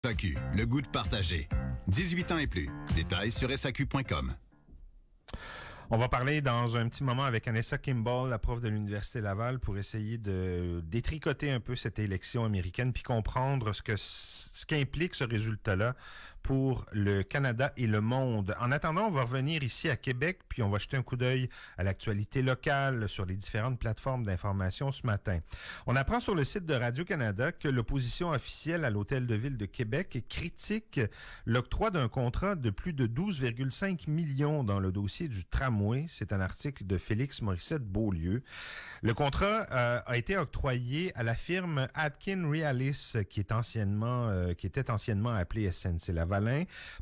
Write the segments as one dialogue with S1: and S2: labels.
S1: SAQ, le goût de partager. 18 ans et plus. Détails sur SAQ.com.
S2: On va parler dans un petit moment avec Anessa Kimball, la prof de l'Université Laval, pour essayer de détricoter un peu cette élection américaine puis comprendre ce qu'implique ce résultat-là pour le Canada et le monde. En attendant, on va revenir ici à Québec puis on va jeter un coup d'œil à l'actualité locale sur les différentes plateformes d'information ce matin. On apprend sur le site de Radio-Canada que l'opposition officielle à l'Hôtel de Ville de Québec critique l'octroi d'un contrat de plus de 12,5 millions dans le dossier du tramway. C'est un article de Félix Morissette-Beaulieu. Le contrat a été octroyé à la firme Atkin Realis, qui était anciennement appelée SNC-Lavalin,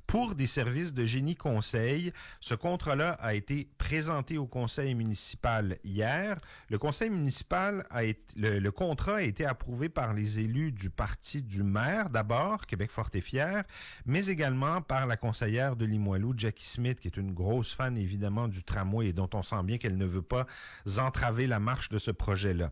S2: pour des services de génie conseil. Ce contrat-là a été présenté au conseil municipal hier. Le conseil municipal le contrat a été approuvé par les élus du parti du maire, d'abord, Québec fort et fier, mais également par la conseillère de Limoilou, Jackie Smith, qui est une grosse fan, évidemment, du tramway et dont on sent bien qu'elle ne veut pas entraver la marche de ce projet-là.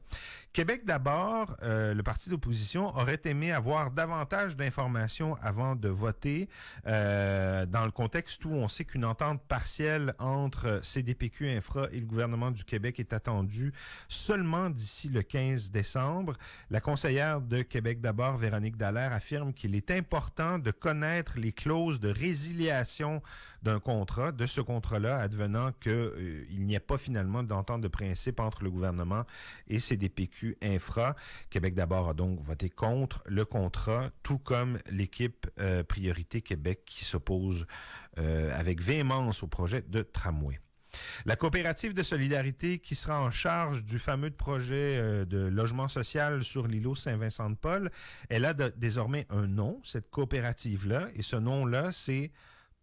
S2: Québec d'abord, le parti d'opposition aurait aimé avoir davantage d'informations avant de voter, dans le contexte où on sait qu'une entente partielle entre CDPQ Infra et le gouvernement du Québec est attendue seulement d'ici le 15 décembre. La conseillère de Québec d'abord, Véronique Dallaire, affirme qu'il est important de connaître les clauses de résiliation d'un contrat, de ce contrat-là, advenant qu'il n'y a pas finalement d'entente de principe entre le gouvernement et CDPQ Infra. Québec d'abord a donc voté contre le contrat, tout comme l'équipe Priorité Québec qui s'oppose avec véhémence au projet de tramway. La coopérative de solidarité qui sera en charge du fameux projet de logement social sur l'îlot Saint-Vincent-de-Paul, elle a désormais un nom, cette coopérative-là, et ce nom-là, c'est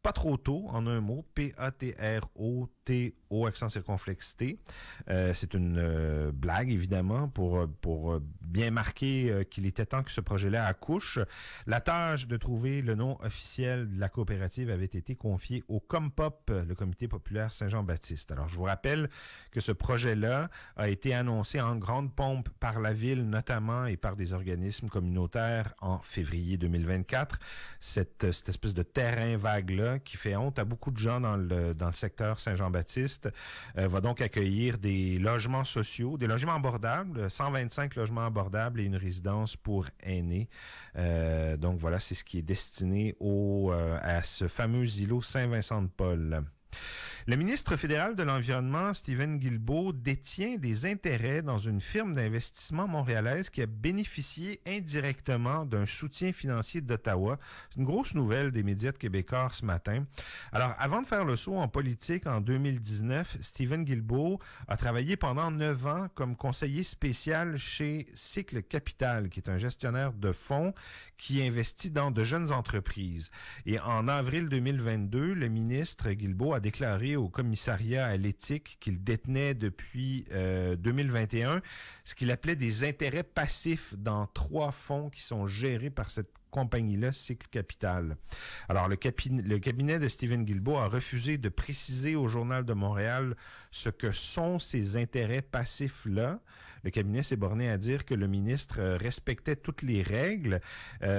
S2: Pas trop tôt, en un mot, P-A-T-R-O-T-O, accent circonflexe T. C'est une blague, évidemment, pour bien marquer qu'il était temps que ce projet-là accouche. La tâche de trouver le nom officiel de la coopérative avait été confiée au COMPOP, le Comité populaire Saint-Jean-Baptiste. Alors, je vous rappelle que ce projet-là a été annoncé en grande pompe par la Ville, notamment, et par des organismes communautaires en février 2024. Cette espèce de terrain vague-là, qui fait honte à beaucoup de gens dans le secteur Saint-Jean-Baptiste, va donc accueillir des logements sociaux, des logements abordables, 125 logements abordables et une résidence pour aînés. Donc voilà, c'est ce qui est destiné à ce fameux îlot Saint-Vincent-de-Paul. Le ministre fédéral de l'Environnement, Steven Guilbeault, détient des intérêts dans une firme d'investissement montréalaise qui a bénéficié indirectement d'un soutien financier d'Ottawa. C'est une grosse nouvelle des médias de québécois ce matin. Alors, avant de faire le saut en politique en 2019, Steven Guilbeault a travaillé pendant 9 ans comme conseiller spécial chez Cycle Capital, qui est un gestionnaire de fonds qui investit dans de jeunes entreprises. Et en avril 2022, le ministre Guilbeault a déclaré au commissariat à l'éthique qu'il détenait depuis 2021 ce qu'il appelait des intérêts passifs dans 3 fonds qui sont gérés par cette compagnie-là, Cycle Capital. Alors, le cabinet de Steven Guilbeault a refusé de préciser au Journal de Montréal ce que sont ces intérêts passifs-là. Le cabinet s'est borné à dire que le ministre respectait toutes les règles.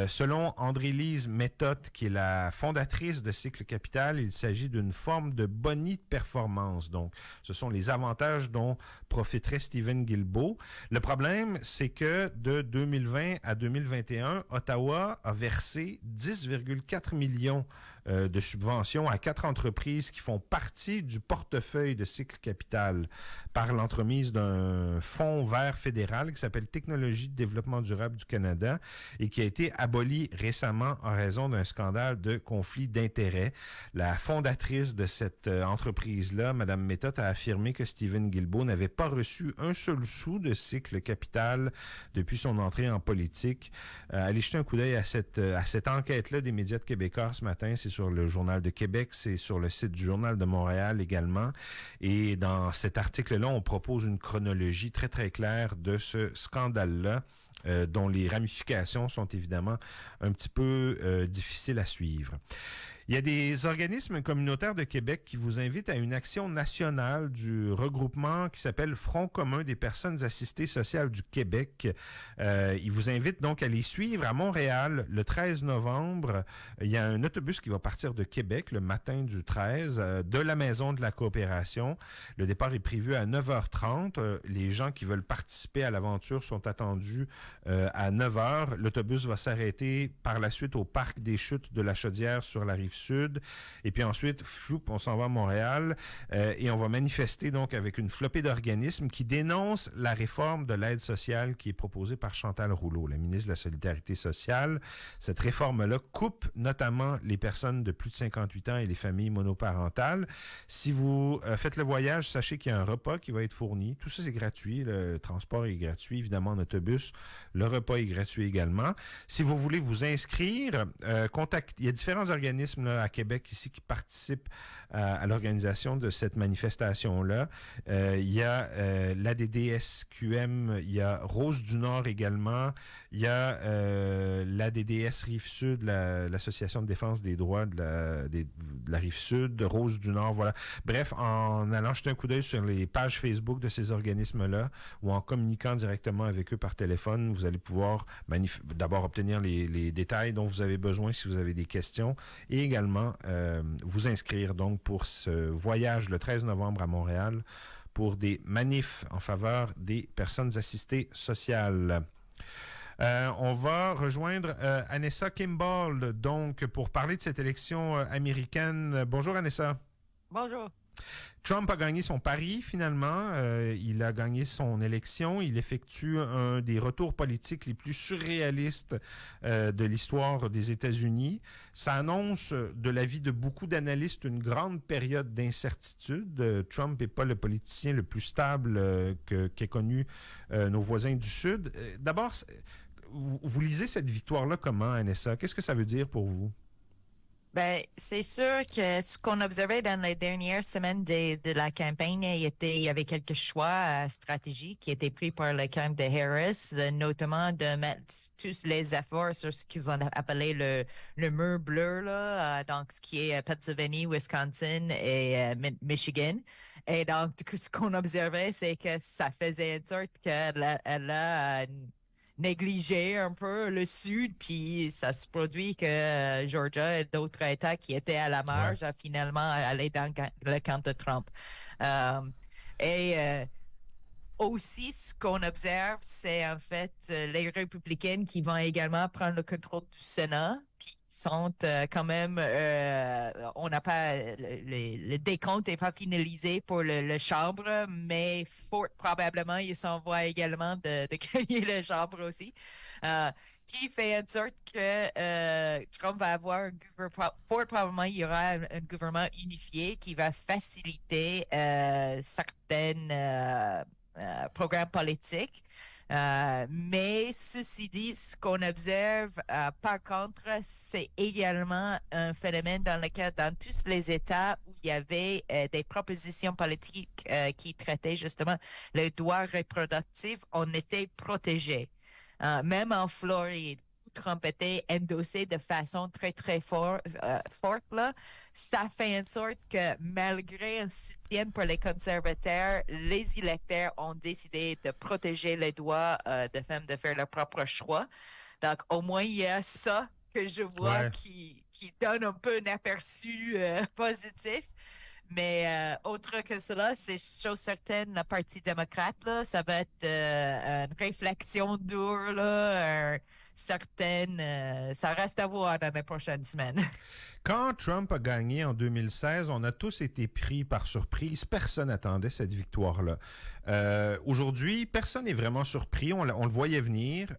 S2: Selon André-Lise Méthode, qui est la fondatrice de Cycle Capital, il s'agit d'une forme de boni de performance. Donc, ce sont les avantages dont profiterait Steven Guilbeault. Le problème, c'est que de 2020 à 2021, Ottawa a versé 10,4 millions de subventions à 4 entreprises qui font partie du portefeuille de Cycle Capital par l'entremise d'un fonds vert fédéral qui s'appelle Technologie de développement durable du Canada et qui a été aboli récemment en raison d'un scandale de conflit d'intérêts. La fondatrice de cette entreprise-là, Mme Méthode, a affirmé que Steven Guilbeault n'avait pas reçu un seul sou de Cycle Capital depuis son entrée en politique. Allez jeter un coup d'œil à cette enquête-là des médias de Québécois ce matin. C'est sur le Journal de Québec, c'est sur le site du Journal de Montréal également. Et dans cet article-là, on propose une chronologie très, très claire de ce scandale-là, dont les ramifications sont évidemment un petit peu difficiles à suivre. Il y a des organismes communautaires de Québec qui vous invitent à une action nationale du regroupement qui s'appelle Front commun des personnes assistées sociales du Québec. Ils vous invitent donc à les suivre à Montréal le 13 novembre. Il y a un autobus qui va partir de Québec le matin du 13 de la Maison de la Coopération. Le départ est prévu à 9h30. Les gens qui veulent participer à l'aventure sont attendus à 9h. L'autobus va s'arrêter par la suite au Parc des Chutes de la Chaudière sur la Rive-Sud. Et puis ensuite, floup, on s'en va à Montréal et on va manifester donc avec une flopée d'organismes qui dénoncent la réforme de l'aide sociale qui est proposée par Chantal Rouleau, la ministre de la Solidarité sociale. Cette réforme-là coupe notamment les personnes de plus de 58 ans et les familles monoparentales. Si vous faites le voyage, sachez qu'il y a un repas qui va être fourni. Tout ça, c'est gratuit. Le transport est gratuit, évidemment, en autobus. Le repas est gratuit également. Si vous voulez vous inscrire, il y a différents organismes là, à Québec ici qui participent à l'organisation de cette manifestation-là. Il y a l'ADDSQM, il y a Rose du Nord également, il y a l'ADDS Rive-Sud, l'Association de défense des droits de la Rive-Sud, Rose du Nord, voilà. Bref, en allant jeter un coup d'œil sur les pages Facebook de ces organismes-là ou en communiquant directement avec eux par téléphone, vous allez pouvoir d'abord obtenir les détails dont vous avez besoin si vous avez des questions et également vous inscrire donc pour ce voyage le 13 novembre à Montréal pour des manifs en faveur des personnes assistées sociales. On va rejoindre Anessa Kimball, donc, pour parler de cette élection américaine. Bonjour, Anessa.
S3: Bonjour.
S2: Trump a gagné son pari, finalement. Il a gagné son élection. Il effectue un des retours politiques les plus surréalistes de l'histoire des États-Unis. Ça annonce, de l'avis de beaucoup d'analystes, une grande période d'incertitude. Trump n'est pas le politicien le plus stable qu'aient connu nos voisins du Sud. D'abord, vous lisez cette victoire-là comment, Anessa? Qu'est-ce que ça veut dire pour vous?
S3: Ben, c'est sûr que ce qu'on observait dans les dernières semaines de la campagne, il y avait quelques choix stratégiques qui étaient pris par le camp de Harris, notamment de mettre tous les efforts sur ce qu'ils ont appelé le mur bleu, là, donc ce qui est Pennsylvanie, Wisconsin et Michigan. Et donc, ce qu'on observait, c'est que ça faisait en sorte qu'elle a négligé un peu le Sud, puis ça se produit que Georgia et d'autres États qui étaient à la marge a finalement allé dans le camp de Trump. Aussi, ce qu'on observe, c'est en fait les républicains qui vont également prendre le contrôle du Sénat, puis sont quand même, on n'a pas, le décompte n'est pas finalisé pour le Chambre, mais fort probablement, il s'en va également de gagner le Chambre aussi. Qui fait en sorte que Trump va avoir fort probablement, il y aura un gouvernement unifié qui va faciliter certaines programmes politiques. Mais ceci dit, ce qu'on observe, par contre, c'est également un phénomène dans lequel, dans tous les États où il y avait des propositions politiques qui traitaient justement les droits reproductifs, on était protégés. Même en Floride, où Trump était endossé de façon très, très forte, là, ça fait en sorte que malgré un soutien pour les conservateurs, les électeurs ont décidé de protéger les droits de femmes de faire leur propre choix. Donc, au moins, il y a ça que je vois qui donne un peu un aperçu positif. Mais autre que cela, c'est chose certaine, le Parti démocrate, là, ça va être une réflexion dure, là, ça reste à voir dans les prochaines semaines.
S2: Quand Trump a gagné en 2016, on a tous été pris par surprise. Personne n'attendait cette victoire-là. Aujourd'hui, personne n'est vraiment surpris. On le voyait venir.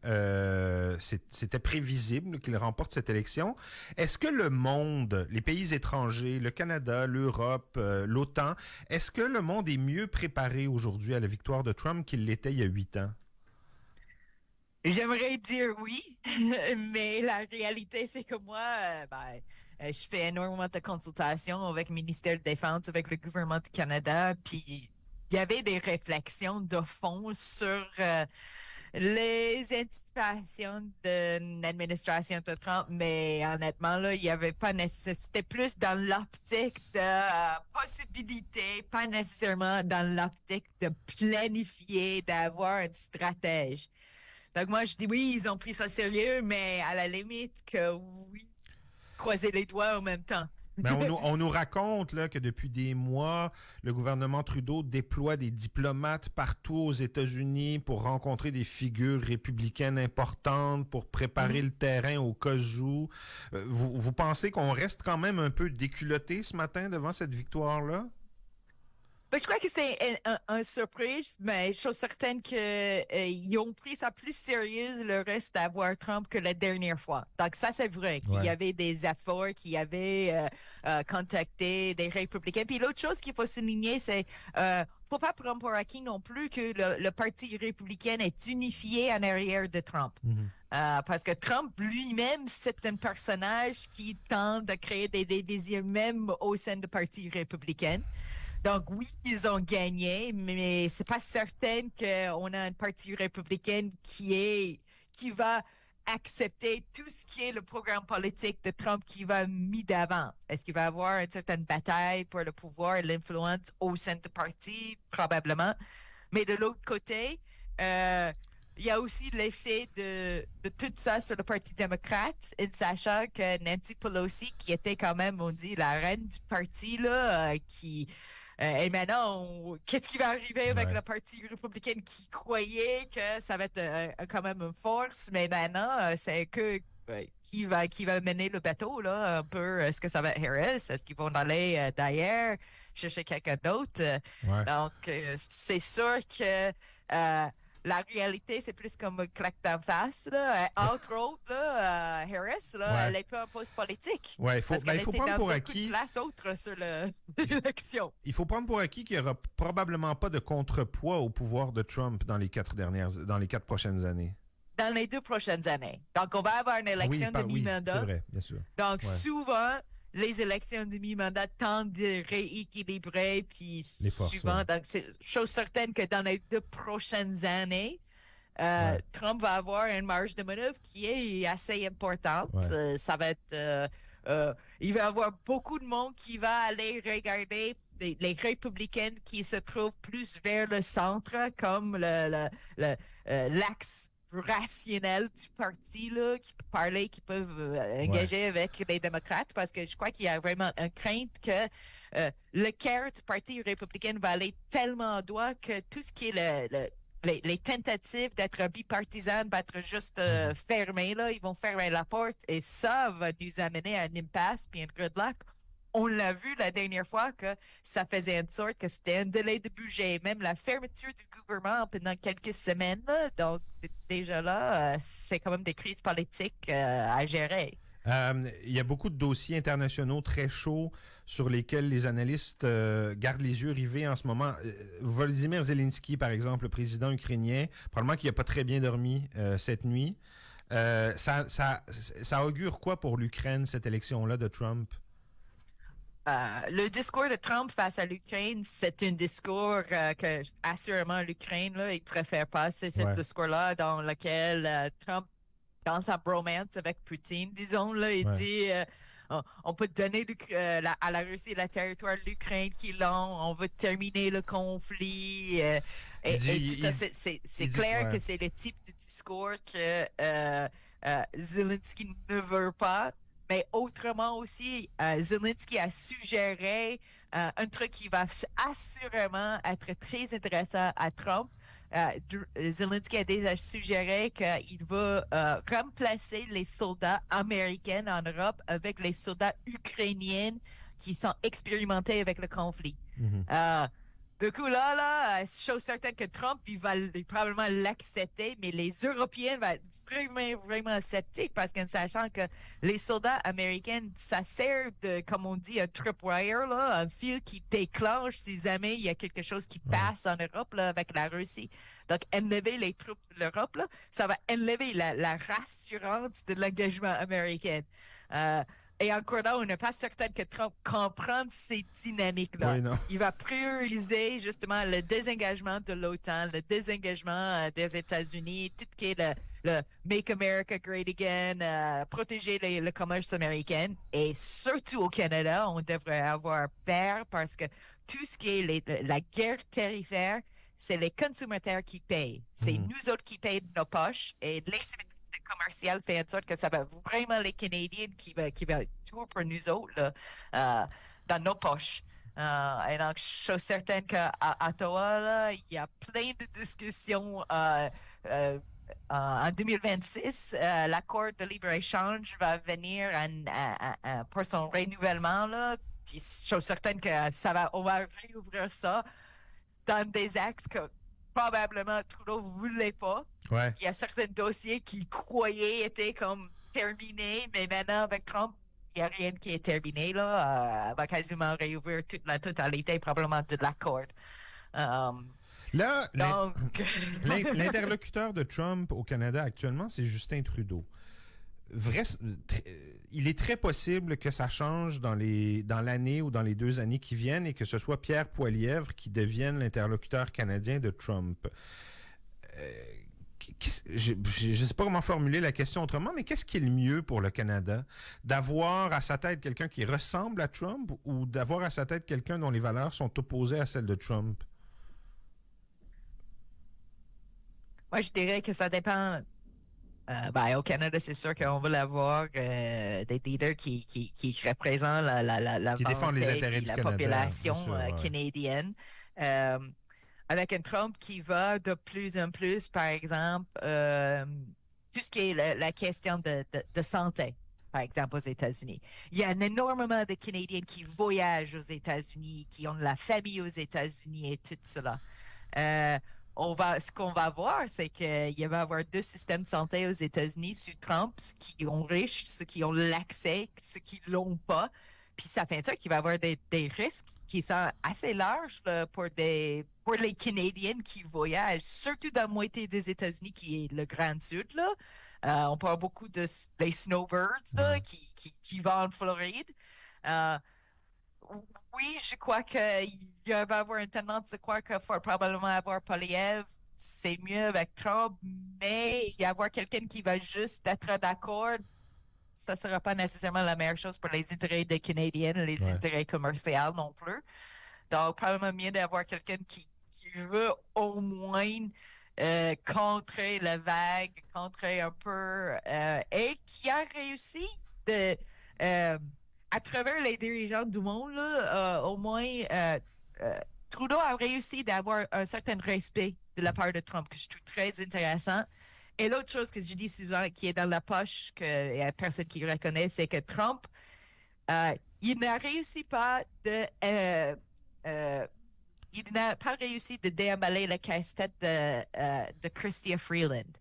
S2: C'était prévisible qu'il remporte cette élection. Est-ce que le monde, les pays étrangers, le Canada, l'Europe, l'OTAN, est-ce que le monde est mieux préparé aujourd'hui à la victoire de Trump qu'il l'était il y a 8 ans?
S3: J'aimerais dire oui, mais la réalité, c'est que moi, je fais énormément de consultations avec le ministère de la Défense, avec le gouvernement du Canada, puis il y avait des réflexions de fond sur les anticipations d'une administration de Trump, mais honnêtement, là, il n'y avait pas nécessaire. C'était plus dans l'optique de possibilité, pas nécessairement dans l'optique de planifier, d'avoir une stratège. Donc moi, je dis oui, ils ont pris ça sérieux, mais à la limite que oui, croiser les doigts en même temps.
S2: Mais on nous raconte là, que depuis des mois, le gouvernement Trudeau déploie des diplomates partout aux États-Unis pour rencontrer des figures républicaines importantes, pour préparer le terrain au cas où. Vous pensez qu'on reste quand même un peu déculotté ce matin devant cette victoire-là?
S3: Ben, je crois que c'est un surprise, mais je suis certaine qu'ils ont pris ça plus sérieux le reste d'avoir Trump que la dernière fois. Donc ça, c'est vrai qu'il y avait des efforts, qu'il y avait contacté des républicains. Puis l'autre chose qu'il faut souligner, c'est faut pas prendre pour acquis non plus que le Parti républicain est unifié en arrière de Trump. Parce que Trump lui-même, c'est un personnage qui tente de créer des divisions même au sein du Parti républicain. Donc oui, ils ont gagné, mais c'est pas certain qu'on a un parti républicain qui va accepter tout ce qui est le programme politique de Trump qui va mis d'avant. Est-ce qu'il va avoir une certaine bataille pour le pouvoir et l'influence au sein du parti? Probablement. Mais de l'autre côté, il y a aussi l'effet de tout ça sur le Parti démocrate, en sachant que Nancy Pelosi, qui était quand même, on dit, la reine du parti, là, et maintenant, qu'est-ce qui va arriver avec le Parti républicain qui croyait que ça va être quand même une force, mais maintenant, c'est que qui va mener le bateau, là, un peu, est-ce que ça va être Harris? Est-ce qu'ils vont aller d'ailleurs chercher quelqu'un d'autre? Donc, c'est sûr que la réalité, c'est plus comme un claque d'en face. Là. Entre autres, là, Harris, là, elle n'est pas un poste politique.
S2: Oui, il faut prendre pour acquis.
S3: Place autre sur l'élection.
S2: Il faut prendre pour acquis qu'il n'y aura probablement pas de contrepoids au pouvoir de Trump dans les 4 prochaines années.
S3: Dans les 2 prochaines années. Donc, on va avoir une élection de mi-mandat.
S2: C'est vrai, bien sûr.
S3: Donc, souvent, les élections de mi-mandat tentent de rééquilibrer, puis
S2: les forces,
S3: souvent, donc, c'est chose certaine que dans les 2 prochaines années, Trump va avoir une marge de manœuvre qui est assez importante. Ça va être... il va y avoir beaucoup de monde qui va aller regarder les républicains qui se trouvent plus vers le centre, comme l'axe rationnel du parti, là, qui peut parler, qui peuvent engager avec les démocrates, parce que je crois qu'il y a vraiment une crainte que le cœur du Parti républicain va aller tellement droit que tout ce qui est les tentatives d'être bipartisan va être juste fermées, là. Ils vont fermer la porte et ça va nous amener à une impasse puis un gridlock. On l'a vu la dernière fois que ça faisait une sorte que c'était un délai de budget, même la fermeture du gouvernement pendant quelques semaines. Là. Donc, déjà là, c'est quand même des crises politiques à gérer.
S2: Il y a beaucoup de dossiers internationaux très chauds sur lesquels les analystes gardent les yeux rivés en ce moment. Volodymyr Zelensky, par exemple, le président ukrainien, probablement qu'il n'a pas très bien dormi cette nuit. Ça augure quoi pour l'Ukraine, cette élection-là de Trump?
S3: Le discours de Trump face à l'Ukraine, c'est un discours que, assurément, l'Ukraine, là, il préfère passer ce discours-là dans lequel Trump, dans sa bromance avec Poutine, disons, là, il dit on peut donner à la Russie le territoire de l'Ukraine qu'ils ont, on veut terminer le conflit. C'est clair que c'est le type de discours que Zelensky ne veut pas. Mais autrement aussi, Zelensky a suggéré un truc qui va assurément être très intéressant à Trump. Zelensky a déjà suggéré qu'il va remplacer les soldats américains en Europe avec les soldats ukrainiens qui sont expérimentés avec le conflit. Du coup, là, chose certaine que Trump, il va probablement l'accepter, mais les Européens vont être vraiment sceptiques parce qu'en sachant que les soldats américains, ça sert de, comme on dit, un tripwire, là, un fil qui déclenche si jamais il y a quelque chose qui passe en Europe là, avec la Russie. Donc, enlever les troupes de l'Europe, là, ça va enlever la rassurance de l'engagement américain. Et encore là, on n'est pas certain que Trump comprenne ces dynamiques-là.
S2: Oui, non.
S3: Il va prioriser justement le désengagement de l'OTAN, le désengagement des États-Unis, tout ce qui est le Make America Great Again, protéger le commerce américain. Et surtout au Canada, on devrait avoir peur parce que tout ce qui est la guerre tarifaire, c'est les consommateurs qui payent. C'est nous autres qui payent de nos poches et l'asymétrie commerciale fait en sorte que ça va vraiment les Canadiens qui va tout pour nous autres là, dans nos poches. Et donc, je suis certaine qu'à Ottawa, là, il y a plein de discussions en 2026. L'accord de libre-échange va venir pour son renouvellement. Là, puis, je suis certaine que on va réouvrir ça dans des axes que probablement Trudeau ne voulait pas.
S2: Ouais.
S3: Il y a certains dossiers qu'il croyait étaient comme terminés, mais maintenant, avec Trump, il n'y a rien qui est terminé. Là. On va quasiment réouvrir toute la totalité, probablement, de l'accord.
S2: Là,
S3: Donc...
S2: l'interlocuteur de Trump au Canada actuellement, c'est Justin Trudeau. Il est très possible que ça change dans l'année ou dans les 2 années qui viennent et que ce soit Pierre Poilievre qui devienne l'interlocuteur canadien de Trump. Je ne sais pas comment formuler la question autrement, mais qu'est-ce qui est le mieux pour le Canada? D'avoir à sa tête quelqu'un qui ressemble à Trump ou d'avoir à sa tête quelqu'un dont les valeurs sont opposées à celles de Trump?
S3: Moi, je dirais que ça dépend. Au Canada, c'est sûr qu'on veut avoir des leaders qui représentent la
S2: qui défendent les intérêts du
S3: la
S2: Canada,
S3: population
S2: sûr, ouais.
S3: canadienne. Avec un Trump qui va de plus en plus, par exemple, tout ce qui est la question de santé, par exemple, aux États-Unis. Il y a énormément de Canadiens qui voyagent aux États-Unis, qui ont de la famille aux États-Unis et tout cela. Ce qu'on va voir, c'est qu'il va y avoir 2 systèmes de santé aux États-Unis sous Trump, ceux qui sont riches, ceux qui ont l'accès, ceux qui ne l'ont pas. Puis ça fait ça qu'il va y avoir des risques qui sont assez larges là, pour les Canadiens qui voyagent, surtout dans la moitié des États-Unis qui est le Grand Sud. Là. On parle beaucoup des snowbirds là, qui vont en Floride. Oui, je crois qu'il va y avoir une tendance de croire qu'il faut probablement avoir Poilievre. C'est mieux avec Trump, mais il y avoir quelqu'un qui va juste être d'accord, ça ne sera pas nécessairement la meilleure chose pour les intérêts des Canadiens, les intérêts commerciaux non plus. Donc, probablement mieux d'avoir quelqu'un qui veut au moins contrer la vague, contrer un peu, et qui a réussi à travers les dirigeants du monde, là, au moins, Trudeau a réussi d'avoir un certain respect de la part de Trump, que je trouve très intéressant. Et l'autre chose que je dis souvent, qui est dans la poche, qu'il n'y a personne qui reconnaît, c'est que Trump, il n'a réussi pas il n'a pas réussi de déemballer la casse-tête de Chrystia Freeland.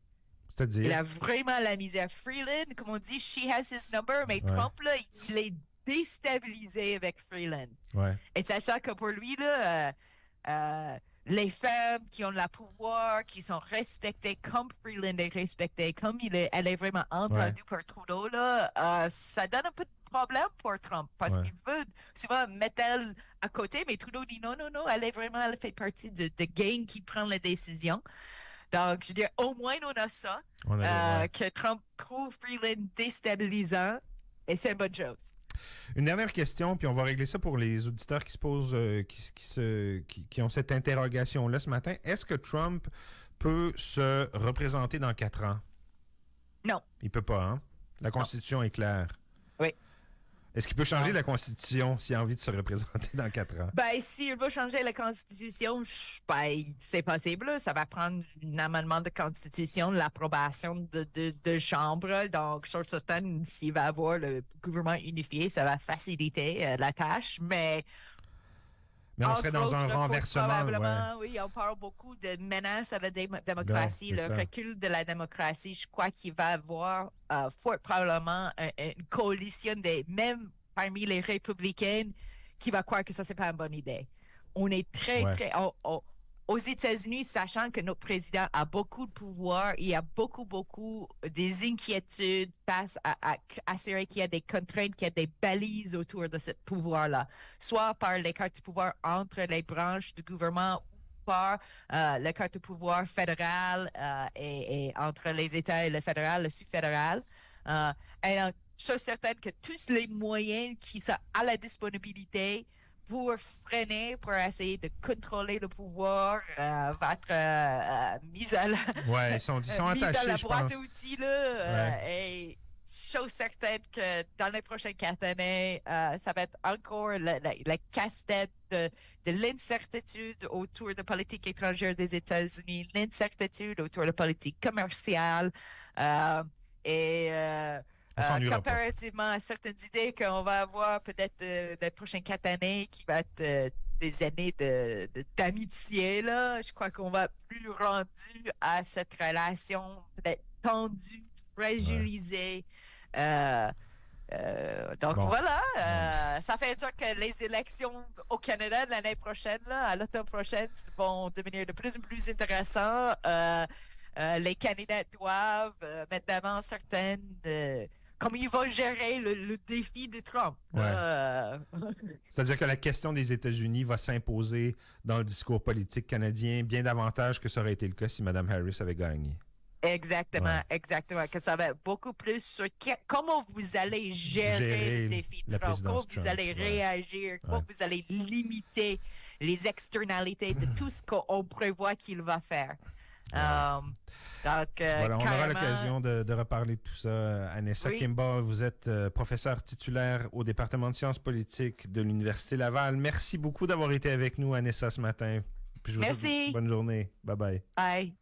S2: C'est-à-dire?
S3: Il a vraiment la misère. Freeland, comme on dit, she has his number, mais Trump, là, il est déstabilisé avec Freeland.
S2: Ouais.
S3: Et sachant que pour lui, là, les femmes qui ont le pouvoir, qui sont respectées comme Freeland est respectée, comme elle est vraiment entendue par Trudeau, là, ça donne un peu de problème pour Trump parce qu'il veut souvent mettre elle à côté, mais Trudeau dit non, elle fait partie de gang qui prend les décisions. Donc, je veux dire, au moins, on a ça, que Trump trouve Freeland déstabilisant, et c'est une bonne chose.
S2: Une dernière question, puis on va régler ça pour les auditeurs qui se posent, qui ont cette interrogation-là ce matin. Est-ce que Trump peut se représenter dans 4 ans?
S3: Non.
S2: Il peut pas, hein? La Constitution est claire.
S3: Oui.
S2: Est-ce qu'il peut changer la Constitution s'il a envie de se représenter dans 4 ans?
S3: Ben, s'il veut changer la Constitution, c'est possible. Ça va prendre un amendement de Constitution, l'approbation de Chambre. Donc, je suis certaine, s'il va avoir le gouvernement unifié, ça va faciliter la tâche. Mais
S2: on serait dans un renversement.
S3: Probablement, oui, on parle beaucoup de menaces à la démocratie, le recul de la démocratie. Je crois qu'il va y avoir fort probablement une coalition, même parmi les républicains, qui va croire que ça, c'est pas une bonne idée. On est très, aux États-Unis, sachant que notre président a beaucoup de pouvoir, il y a beaucoup des inquiétudes face à assurer qu'il y a des contraintes, qu'il y a des balises autour de ce pouvoir-là, soit par les cartes de pouvoir entre les branches du gouvernement par la carte de pouvoir fédérale et entre les États et le fédéral, le sous-fédéral. Et donc, je suis certaine que tous les moyens qui sont à la disponibilité pour freiner, pour essayer de contrôler le pouvoir, va être mis à la,
S2: Ouais, ils sont
S3: mis
S2: attachés,
S3: dans la
S2: je
S3: boîte
S2: pense.
S3: à outils. Là, et je suis certaine que dans les prochaines 4 années, ça va être encore la casse-tête de l'incertitude autour de la politique étrangère des États-Unis, l'incertitude autour de la politique commerciale et
S2: On s'ennuiera pas.
S3: comparativement à certaines idées qu'on va avoir peut-être dans les prochaines 4 années qui va être des années d'amitié, là. Je crois qu'on va être plus rendu à cette relation peut-être tendue, fragilisée. Donc
S2: Bon.
S3: voilà, ça fait dire que les élections au Canada de l'année prochaine, là, à l'automne prochaine, vont devenir de plus en plus intéressantes. Les candidats doivent mettre d'avant certaines comment ils vont gérer le défi de Trump.
S2: Ouais. C'est-à-dire que la question des États-Unis va s'imposer dans le discours politique canadien bien davantage que ça aurait été le cas si Mme Harris avait gagné.
S3: Exactement. Que ça va être beaucoup plus sur comment vous allez gérer le défi de Trump, comment vous allez réagir, comment vous allez limiter les externalités de tout ce qu'on prévoit qu'il va faire. Donc,
S2: voilà, on aura l'occasion de reparler de tout ça. Anessa Kimball, vous êtes professeure titulaire au département de sciences politiques de l'Université Laval. Merci beaucoup d'avoir été avec nous, Anessa, ce matin. Puis je vous souhaite une bonne journée. Bye bye.
S3: Bye.